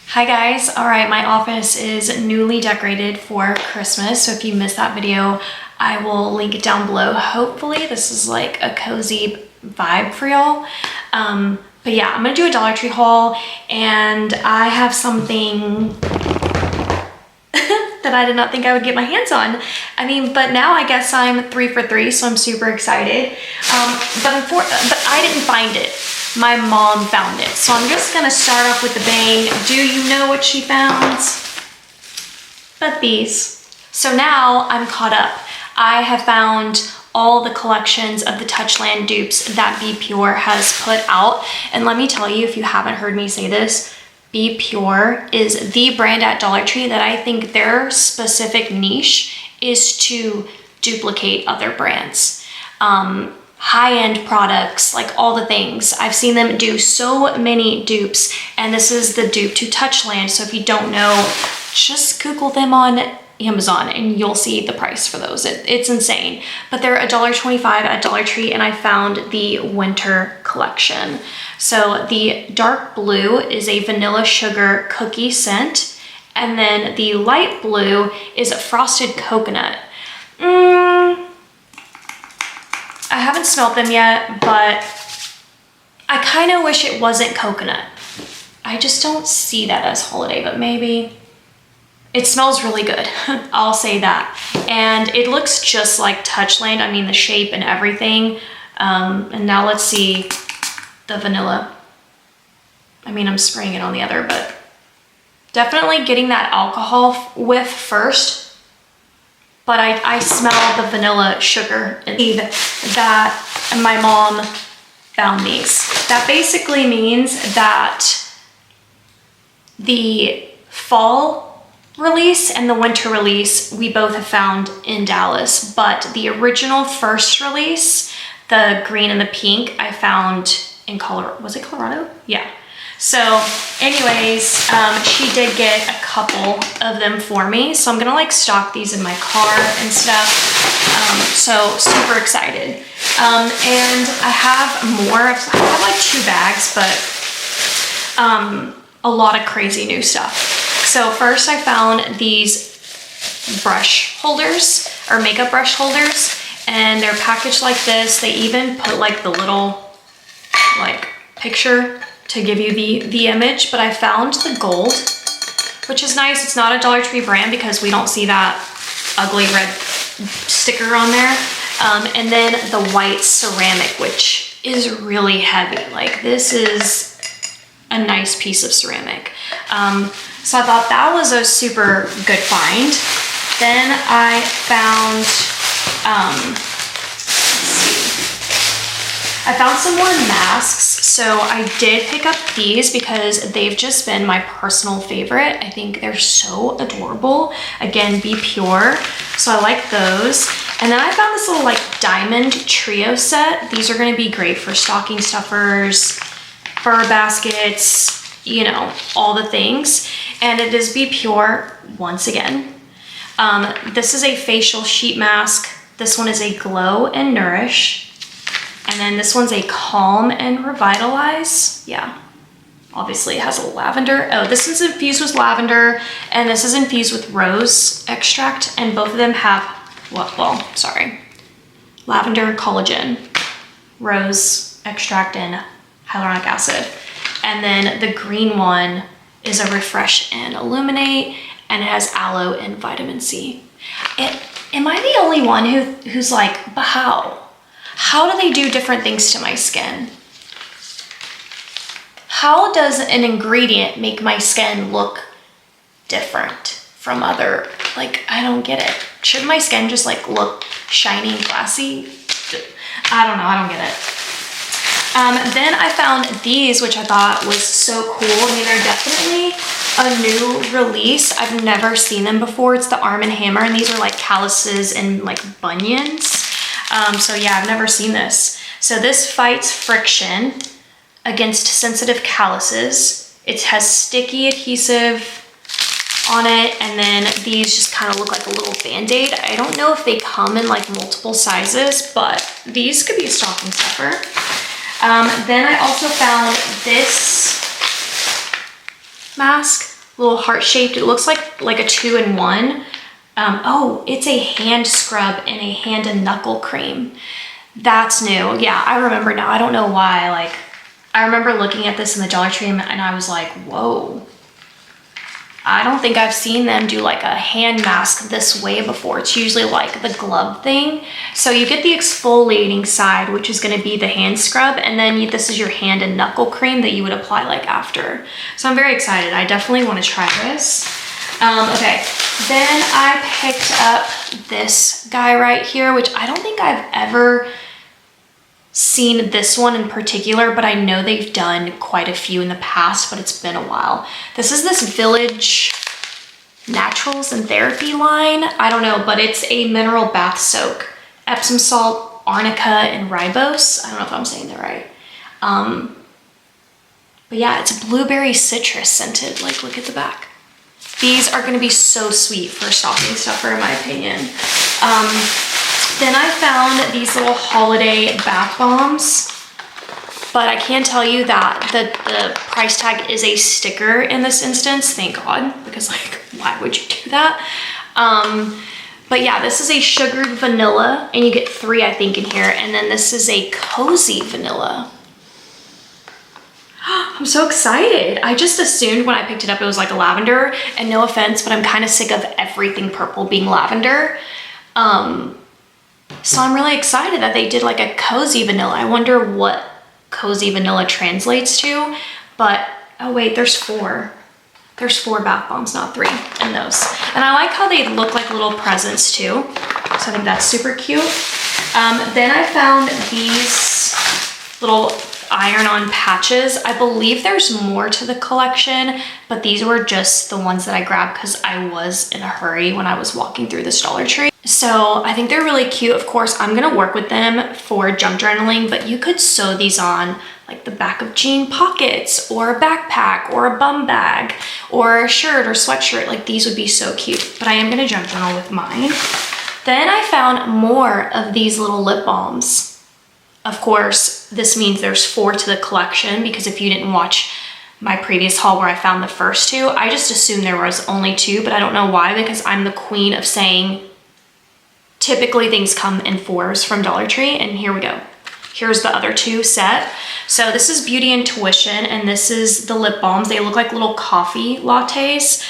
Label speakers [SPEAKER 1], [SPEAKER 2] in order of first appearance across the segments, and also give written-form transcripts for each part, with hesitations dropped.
[SPEAKER 1] Hi guys, all right, my office is newly decorated for Christmas, so if you missed that video, I will link it down below. Hopefully this is like a cozy vibe for y'all. But yeah, I'm gonna do a Dollar Tree haul, and I have something that I did not think I would get my hands on. But now I guess I'm 3 for 3, so I'm super excited. But I didn't find it. My mom found it. So I'm just gonna start off with the bang. Do you know what she found? But these. So now I'm caught up. I have found all the collections of the Touchland dupes that Be Pure has put out. And let me tell you, if you haven't heard me say this, Be Pure is the brand at Dollar Tree that I think their specific niche is to duplicate other brands. High-end products, like all the things. I've seen them do so many dupes, and this is the dupe to Touchland. So if you don't know, just Google them on Amazon and you'll see the price for those. It's insane. But they're $1.25 at Dollar Tree, and I found the winter collection. So the dark blue is a vanilla sugar cookie scent, and then the light blue is a frosted coconut. I haven't smelled them yet, but I kind of wish it wasn't coconut. I just don't see that as holiday, but maybe. It smells really good, I'll say that. And it looks just like Touchland, the shape and everything. And now let's see the vanilla. I'm spraying it on the other, but definitely getting that alcohol whiff first. But I smell the vanilla sugar and that my mom found these. That basically means that the fall release and the winter release, we both have found in Dallas, but the original first release, the green and the pink, I found in Colorado. Was it Colorado? Yeah. So anyways, she did get a couple of them for me. So I'm gonna stock these in my car and stuff. So super excited. And I have more. I have 2 bags, but a lot of crazy new stuff. So first I found these brush holders, or makeup brush holders, and they're packaged like this. They even put the little picture to give you the image, but I found the gold, which is nice. It's not a Dollar Tree brand because we don't see that ugly red sticker on there. And then the white ceramic, which is really heavy. This is a nice piece of ceramic. So I thought that was a super good find. Then I found, I found some more masks. So I did pick up these because they've just been my personal favorite. I think they're so adorable. Again, Be Pure. So I like those. And then I found this little diamond trio set. These are gonna be great for stocking stuffers, fur baskets, all the things. And it is Be Pure once again. This is a facial sheet mask. This one is a Glow and Nourish. And then this one's a Calm and Revitalize. Yeah, obviously it has a lavender. Oh, this is infused with lavender, and this is infused with rose extract, and both of them have, lavender collagen, rose extract, and hyaluronic acid. And then the green one is a Refresh and Illuminate, and it has aloe and vitamin C. Am I the only one who's but how? How do they do different things to my skin? How does an ingredient make my skin look different from other, I don't get it. Should my skin just look shiny and glassy? I don't know, I don't get it. Then I found these, which I thought was so cool. They're definitely a new release. I've never seen them before. It's the Arm & Hammer, and these are calluses and bunions. So yeah, I've never seen this. So this fights friction against sensitive calluses. It has sticky adhesive on it, and then these just kind of look like a little band-aid. I don't know if they come in multiple sizes, but these could be a stocking stuffer. Then I also found this mask. little heart-shaped. It looks like a 2-in-1. Oh, it's a hand scrub and a hand and knuckle cream. That's new. Yeah, I remember now. I don't know why. Like, I remember looking at this in the Dollar Tree and I was like, whoa. I don't think I've seen them do like a hand mask this way before. It's usually like the glove thing. So you get the exfoliating side, which is going to be the hand scrub, and then this is your hand and knuckle cream that you would apply like after. So I'm very excited. I definitely want to try this. Okay, then I picked up this guy right here, which I don't think I've ever seen this one in particular, but I know they've done quite a few in the past, but it's been a while. This is this Village Naturals and Therapy line. I don't know, but it's a mineral bath soak. Epsom salt, arnica, and ribose. I don't know if I'm saying that right. But yeah, it's blueberry citrus scented. Like, look at the back. These are gonna be so sweet for a stocking stuffer, in my opinion. Then I found these little holiday bath bombs, but I can tell you that the price tag is a sticker in this instance, thank God, because like, why would you do that? But yeah, this is a sugared vanilla, and you get 3, I think, in here, and then this is a cozy vanilla. I'm so excited. I just assumed when I picked it up it was like a lavender, and no offense, but I'm kind of sick of everything purple being lavender. So I'm really excited that they did like a cozy vanilla. I wonder what cozy vanilla translates to, but oh wait, there's 4. There's 4 bath bombs, not 3 in those. And I like how they look like little presents too. So I think that's super cute. Then I found these little iron-on patches. I believe there's more to the collection, but these were just the ones that I grabbed because I was in a hurry when I was walking through this Dollar Tree. So I think they're really cute. Of course, I'm gonna work with them for junk journaling, but you could sew these on like the back of jean pockets or a backpack or a bum bag or a shirt or sweatshirt. Like, these would be so cute, but I am gonna junk journal with mine. Then I found more of these little lip balms. Of course, this means there's 4 to the collection, because if you didn't watch my previous haul where I found the first 2, I just assumed there was only 2, but I don't know why, because I'm the queen of saying typically things come in 4s from Dollar Tree, and here we go. Here's the other 2 set. So this is Beauty Intuition, and this is the lip balms. They look like little coffee lattes.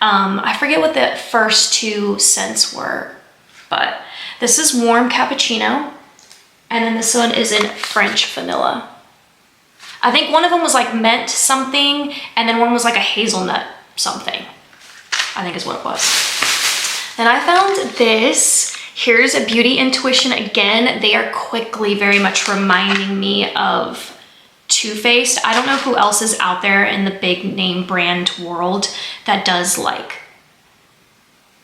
[SPEAKER 1] I forget what the first 2 scents were, but this is Warm Cappuccino. And then this one is in French Vanilla. I think one of them was like mint something, and then one was like a hazelnut something, I think is what it was. Then I found this. Here's a Beauty Intuition again. They are quickly very much reminding me of Too Faced. I don't know who else is out there in the big name brand world that does like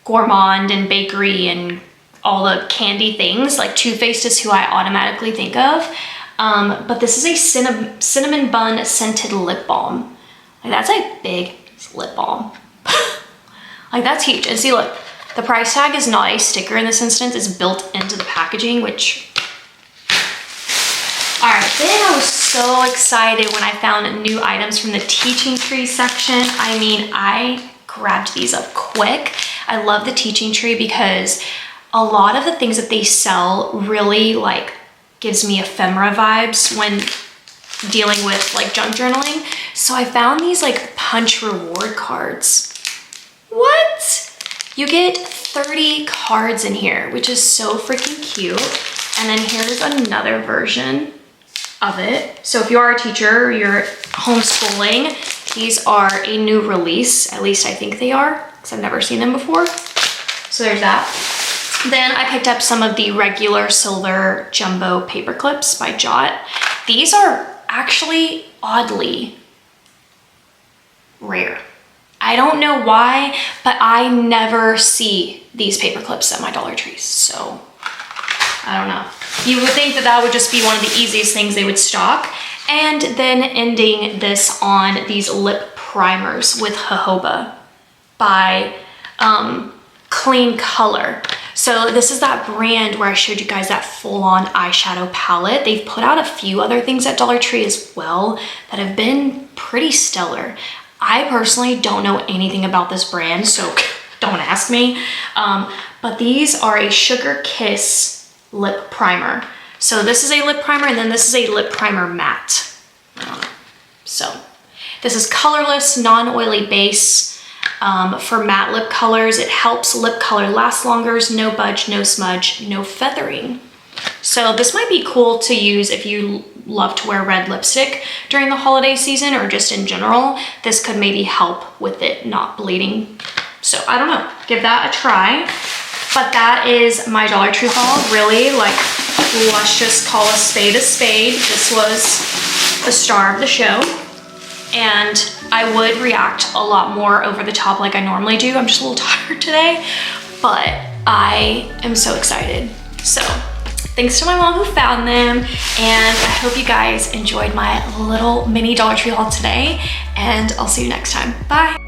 [SPEAKER 1] Gourmand and bakery and all the candy things. Like, Too Faced is who I automatically think of. But this is a cinnamon bun scented lip balm. Like, that's a big lip balm. Like, that's huge. And see, look, the price tag is not a sticker in this instance. It's built into the packaging, which... All right, then I was so excited when I found new items from the Teaching Tree section. I mean, I grabbed these up quick. I love the Teaching Tree because a lot of the things that they sell really like gives me ephemera vibes when dealing with like junk journaling. So I found these like punch reward cards. What? You get 30 cards in here, which is so freaking cute. And then here's another version of it. So if you are a teacher or you're homeschooling, these are a new release. At least I think they are, because I've never seen them before. So there's that. Then I picked up some of the regular silver jumbo paper clips by Jot. These are actually oddly rare. I don't know why, but I never see these paper clips at my Dollar Trees, so I don't know. You would think that that would just be one of the easiest things they would stock. And then ending this on these lip primers with jojoba by Clean Color. So this is that brand where I showed you guys that full-on eyeshadow palette. They've put out a few other things at Dollar Tree as well that have been pretty stellar. I personally don't know anything about this brand, so don't ask me. But these are a Sugar Kiss lip primer. So this is a lip primer, and then this is a lip primer matte. So this is colorless, non-oily base for matte lip colors. It helps lip color last longer, no budge, no smudge, no feathering. So this might be cool to use if you love to wear red lipstick during the holiday season or just in general. This could maybe help with it not bleeding. So I don't know, give that a try. But that is my Dollar Tree haul. Really, like, let's just call a spade a spade. This was the star of the show. And I would react a lot more over the top like I normally do. I'm just a little tired today, but I am so excited. So thanks to my mom who found them, and I hope you guys enjoyed my little mini Dollar Tree haul today, and I'll see you next time. Bye.